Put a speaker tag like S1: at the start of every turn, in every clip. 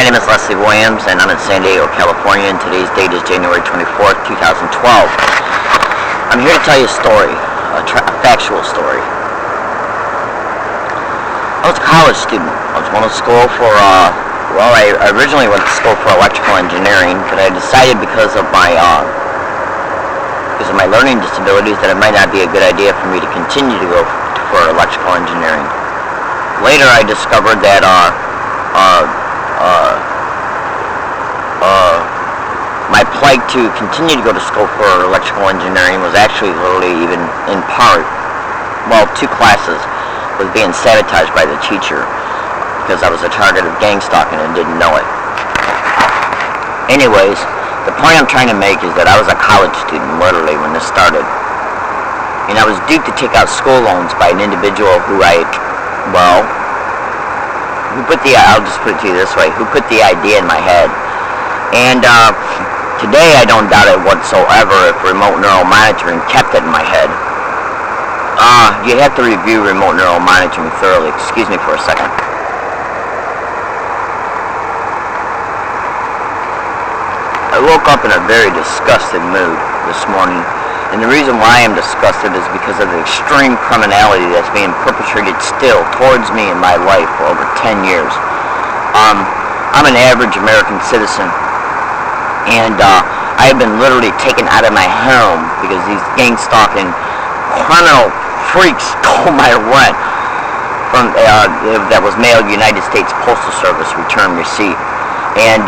S1: My name is Leslie Williams, and I'm in San Diego, California, and today's date is January 24th, 2012. I'm here to tell you a story, a factual story. I was a college student. I was going to school for, I originally went to school for electrical engineering, but I decided because of my learning disabilities that it might not be a good idea for me to continue to go for electrical engineering. Later I discovered that my plight to continue to go to school for electrical engineering was actually literally even in part, well, 2 classes, was being sabotaged by the teacher because I was a target of gangstalking and didn't know it. Anyways, the point I'm trying to make is that I was a college student literally when this started, and I was duped to take out school loans by an individual who I'll just put it to you this way, who put the idea in my head. And today I don't doubt it whatsoever if remote neural monitoring kept it in my head. You have to review remote neural monitoring thoroughly. Excuse me for a second. I woke up in a very disgusted mood this morning. And the reason why I'm disgusted is because of the extreme criminality that's being perpetrated still towards me in my life for over 10 years. I'm an average American citizen, and I have been literally taken out of my home because these gang-stalking criminal freaks stole my rent from that was mailed United States Postal Service return receipt. And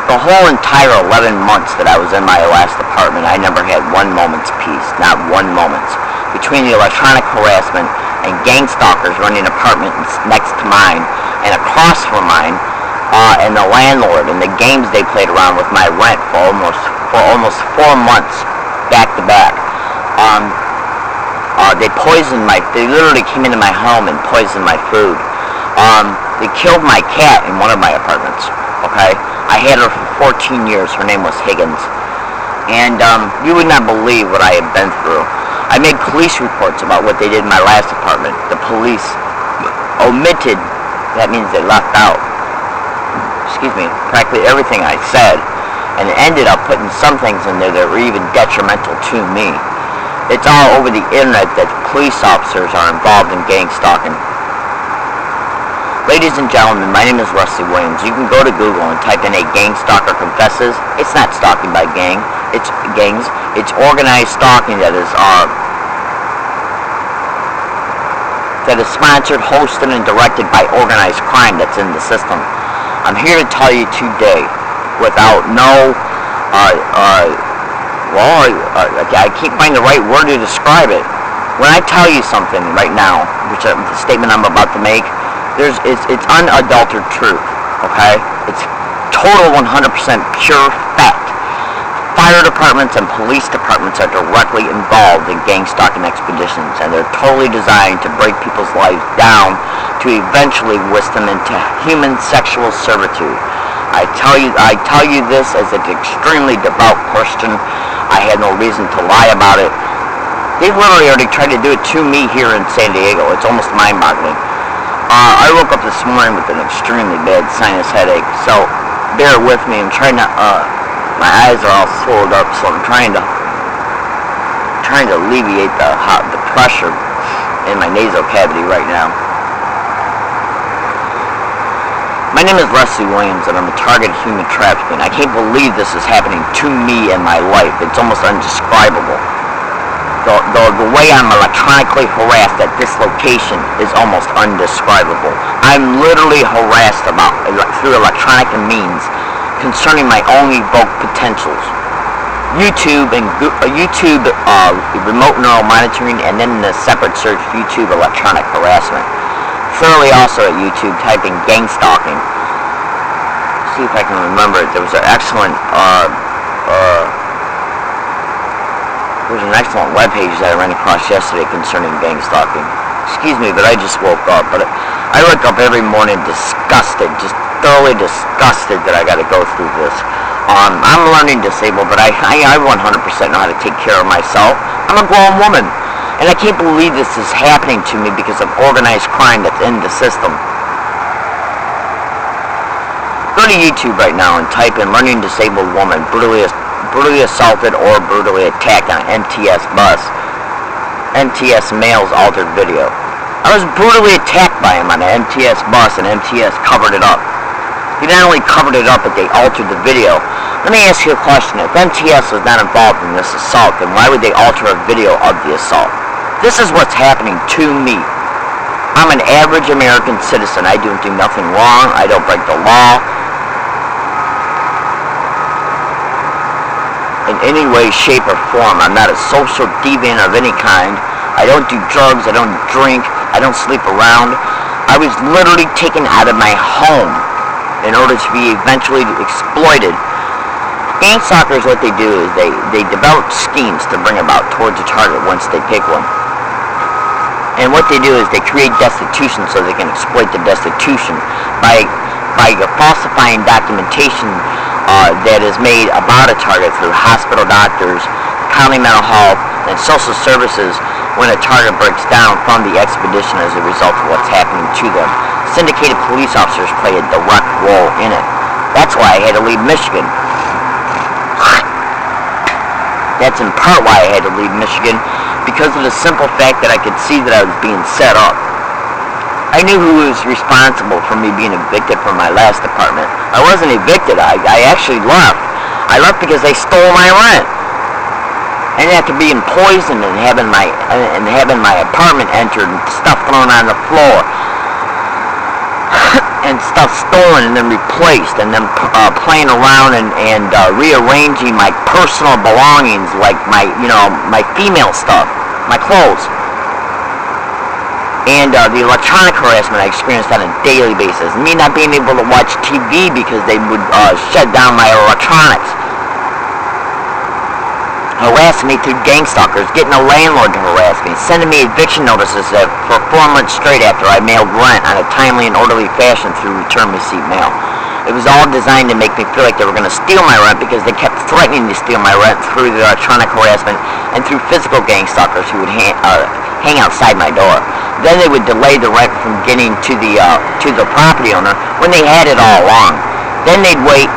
S1: the whole entire 11 months that I was in my last apartment, I never had one moment's peace, not one moment's. Between the electronic harassment and gangstalkers running apartments next to mine and across from mine, and the landlord and the games they played around with my rent for almost 4 months back to back. They literally came into my home and poisoned my food. They killed my cat in one of my apartments, okay? I had her for 14 years. Her name was Higgins. And you would not believe what I had been through. I made police reports about what they did in my last apartment. The police omitted, that means they left out, practically everything I said, and ended up putting some things in there that were even detrimental to me. It's all over the internet that police officers are involved in gang stalking. Ladies and gentlemen, my name is Leslie Williams. You can go to Google and type in a gangstalker confesses. It's not stalking by gang. It's gangs. It's organized stalking that is sponsored, hosted, and directed by organized crime that's in the system. I'm here to tell you today, without I can't find the right word to describe it. When I tell you something right now, which the statement I'm about to make, it's unadulterated truth, okay? It's total 100% pure fact. Fire departments and police departments are directly involved in gang stalking expeditions, and they're totally designed to break people's lives down to eventually whisk them into human sexual servitude. I tell you this as an extremely devout Christian. I had no reason to lie about it. They've literally already tried to do it to me here in San Diego. It's almost mind-boggling. I woke up this morning with an extremely bad sinus headache, so bear with me. I'm trying to, my eyes are all swelled up, so I'm trying to alleviate the pressure in my nasal cavity right now. My name is Leslie Williams, and I'm a target of human trafficking. I can't believe this is happening to me in my life. It's almost indescribable. The way I'm electronically harassed at this location is almost indescribable. I'm literally harassed through electronic means concerning my own evoked potentials. YouTube remote neural monitoring, and then in a separate search, YouTube electronic harassment. Thoroughly also at YouTube, typing gangstalking. See if I can remember it. There was an excellent webpage that I ran across yesterday concerning gangstalking. Excuse me, but I just woke up. But I wake up every morning disgusted, just thoroughly disgusted that I got to go through this. I'm learning disabled, but I 100% know how to take care of myself. I'm a grown woman. And I can't believe this is happening to me because of organized crime that's in the system. to YouTube right now and type in learning disabled woman brutally assaulted or brutally attacked on MTS bus. MTS male's altered video. I was brutally attacked by him on an MTS bus, and MTS covered it up. He not only covered it up, but they altered the video. Let me ask you a question. If MTS was not involved in this assault, then why would they alter a video of the assault? This is what's happening to me. I'm an average American citizen. I don't do nothing wrong. I don't break the law in any way, shape, or form. I'm not a social deviant of any kind. I don't do drugs. I don't drink. I don't sleep around. I was literally taken out of my home in order to be eventually exploited. Gangstalkers, what they do is they develop schemes to bring about towards a target once they pick one. And what they do is they create destitution so they can exploit the destitution by falsifying documentation that is made about a target through hospital doctors, county mental health, and social services when a target breaks down from the expedition as a result of what's happening to them. Syndicated police officers play a direct role in it. That's why I had to leave Michigan. That's in part why I had to leave Michigan, because of the simple fact that I could see that I was being set up. I knew who was responsible for me being evicted from my last apartment. I wasn't evicted. I actually left. I left because they stole my rent. And after being poisoned and having my apartment entered and stuff thrown on the floor and stuff stolen and then replaced and then playing around and rearranging my personal belongings, like my female stuff, my clothes, and the electronic harassment I experienced on a daily basis. Me not being able to watch TV because they would shut down my electronics. Harassing me through Gangstalkers, getting a landlord to harass me, sending me eviction notices for 4 months straight after I mailed rent on a timely and orderly fashion through return receipt mail. It was all designed to make me feel like they were going to steal my rent because they kept threatening to steal my rent through the electronic harassment and through physical Gangstalkers who would hang outside my door. Then they would delay the rent from getting to the property owner when they had it all along. Then they'd wait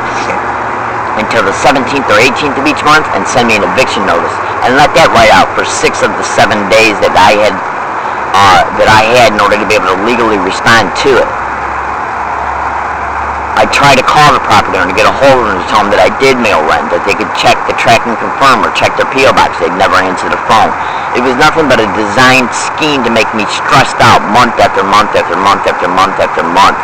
S1: until the 17th or 18th of each month and send me an eviction notice and let that ride out for 6 of the 7 days that I had in order to be able to legally respond to it. I tried to call the property owner to get a hold of them to tell them that I did mail rent, that they could check the track and confirm or check their P.O. box. They'd never answer the phone. It was nothing but a designed scheme to make me stressed out month after month after month after month after month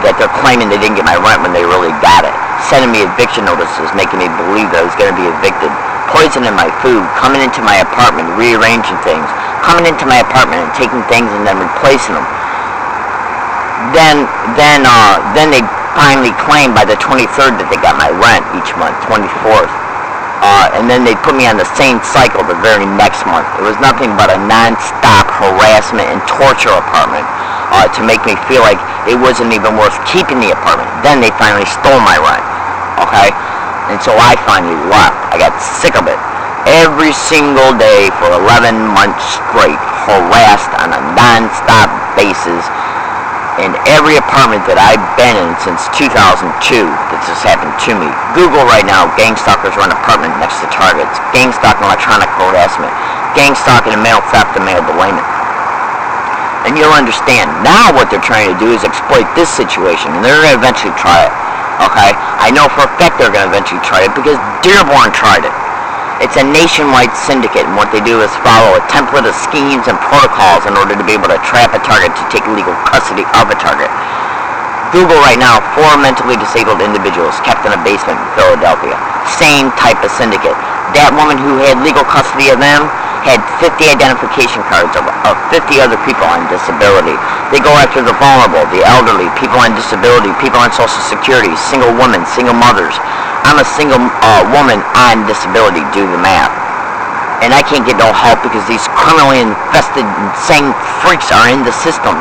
S1: that they're claiming they didn't get my rent when they really got it. Sending me eviction notices, making me believe that I was going to be evicted. Poisoning my food, coming into my apartment, rearranging things, coming into my apartment and taking things and then replacing them. Then they finally claimed by the 23rd that they got my rent each month, 24th. And then they put me on the same cycle the very next month. It was nothing but a non-stop harassment and torture apartment to make me feel like it wasn't even worth keeping the apartment. Then they finally stole my rent, okay? And so I finally left. I got sick of it. Every single day for 11 months straight, harassed on a non-stop basis in every apartment that I've been in since 2002 that this happened to me. Google right now, Gangstalkers run apartment next to targets, Gangstalking electronic harassment, Gangstalking and mail theft and mail delayment. And you'll understand, now what they're trying to do is exploit this situation, and they're going to eventually try it, okay? I know for a fact they're going to eventually try it because Dearborn tried it. It's a nationwide syndicate, and what they do is follow a template of schemes and protocols in order to be able to trap a target to take legal custody of a target. Google right now 4 mentally disabled individuals kept in a basement in Philadelphia. Same type of syndicate. That woman who had legal custody of them had 50 identification cards of 50 other people on disability. They go after the vulnerable, the elderly, people on disability, people on Social Security, single women, single mothers. I'm a single woman on disability, do the math. And I can't get no help because these criminally infested, insane freaks are in the system.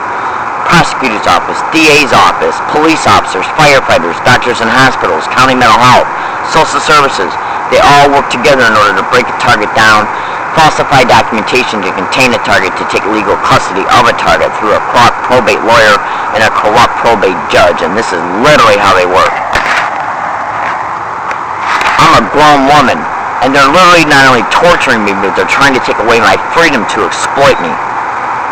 S1: Prosecutor's office, DA's office, police officers, firefighters, doctors in hospitals, county mental health, social services. They all work together in order to break a target down, falsify documentation to contain a target to take legal custody of a target through a corrupt probate lawyer and a corrupt probate judge. And this is literally how they work. I'm a grown woman, and they're literally not only torturing me, but they're trying to take away my freedom to exploit me.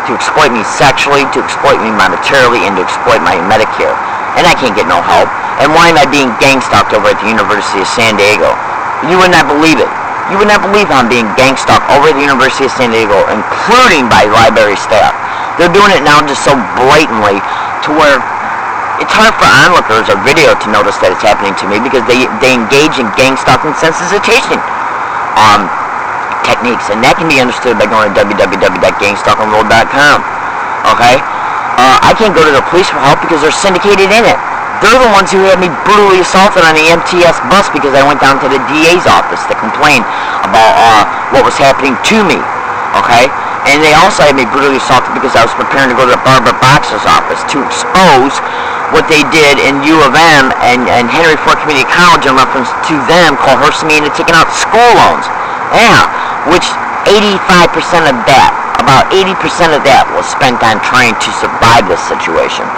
S1: To exploit me sexually, to exploit me monetarily, and to exploit my Medicare. And I can't get no help. And why am I being gangstalked over at the University of San Diego? You would not believe it. You would not believe how I'm being gangstalked over at the University of San Diego, including by library staff. They're doing it now just so blatantly to where it's hard for onlookers or video to notice that it's happening to me, because they engage in gangstalking sensitization techniques, and that can be understood by going to www.gangstalkerworld.com. Okay? I can't go to the police for help because they're syndicated in it. They're the ones who had me brutally assaulted on the MTS bus because I went down to the DA's office to complain about what was happening to me. Okay? And they also had me brutally assaulted because I was preparing to go to the Barbara Boxer's office to expose what they did in U of M and Henry Ford Community College in reference to them coercing me into taking out school loans. Yeah, which 85% of that, about 80% of that was spent on trying to survive this situation.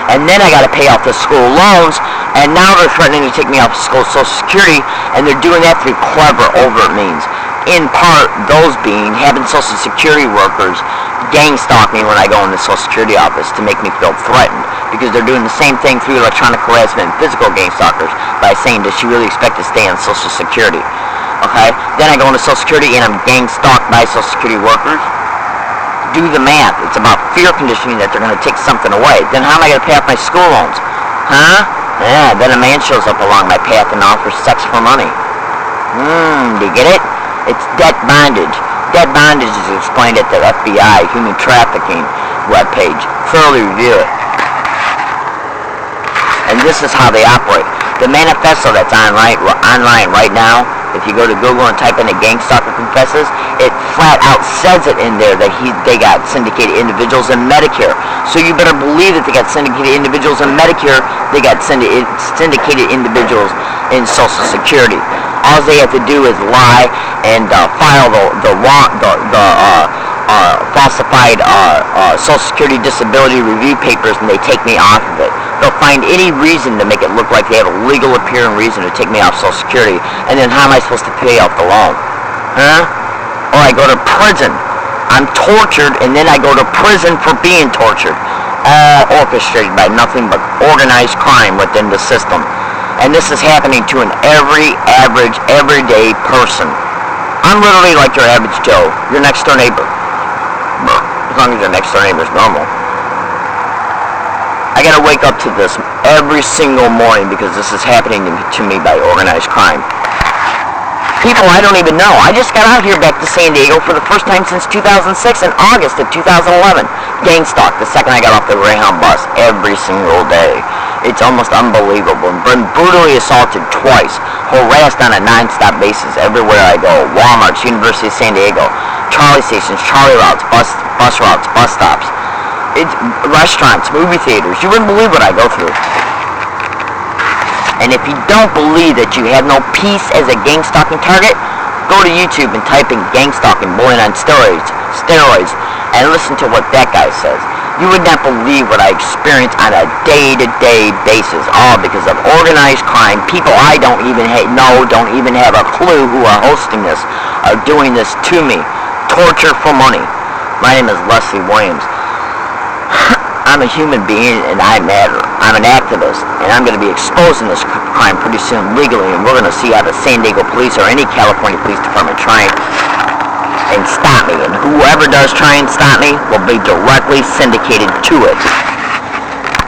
S1: And then I got to pay off the school loans, and now they're threatening to take me off school Social Security, and they're doing that through clever, overt means. In part, those being having Social Security workers gangstalk me when I go in the Social Security office to make me feel threatened, because they're doing the same thing through electronic harassment and physical gangstalkers by saying, does she really expect to stay on Social Security? Okay? Then I go into Social Security and I'm gangstalked by Social Security workers. Do the math. It's about fear conditioning that they're going to take something away. Then how am I going to pay off my school loans? Huh? Yeah, then a man shows up along my path and offers sex for money. Do you get it? It's debt bondage. Debt bondage is explained at the FBI human trafficking webpage. Thoroughly review it. And this is how they operate. The manifesto that's online right now, if you go to Google and type in a Gangstalker confesses, it flat out says it in there that they got syndicated individuals in Medicare. So you better believe that they got syndicated individuals in Medicare, they got syndicated individuals in Social Security. All they have to do is lie and file the falsified Social Security disability review papers, and they take me off of it. They'll find any reason to make it look like they have a legal appearing reason to take me off Social Security, and then how am I supposed to pay off the loan? Huh? Or I go to prison. I'm tortured, and then I go to prison for being tortured. All orchestrated by nothing but organized crime within the system. And this is happening to an average, everyday person. I'm literally like your average Joe, your next door neighbor. As long as your next door neighbor is normal. I gotta wake up to this every single morning because this is happening to me by organized crime. People I don't even know. I just got out here back to San Diego for the first time since 2006 in August of 2011. Gangstalked the second I got off the Greyhound bus every single day. It's almost unbelievable. Been brutally assaulted twice. Harassed on a non-stop basis everywhere I go. Walmarts, University of San Diego, trolley stations, trolley routes, bus routes, bus stops. It's restaurants, movie theaters. You wouldn't believe what I go through. And if you don't believe that you have no peace as a gangstalking target, go to YouTube and type in gangstalking bullying on steroids, and listen to what that guy says. You would not believe what I experience on a day-to-day basis, all because of organized crime. People I don't even know, don't even have a clue who are hosting this, are doing this to me. Torture for money. My name is Leslie Williams. I'm a human being and I matter. I'm an activist, and I'm going to be exposing this crime pretty soon legally, and we're going to see how the San Diego police or any California police department try and stop me, and whoever does try and stop me will be directly syndicated to it.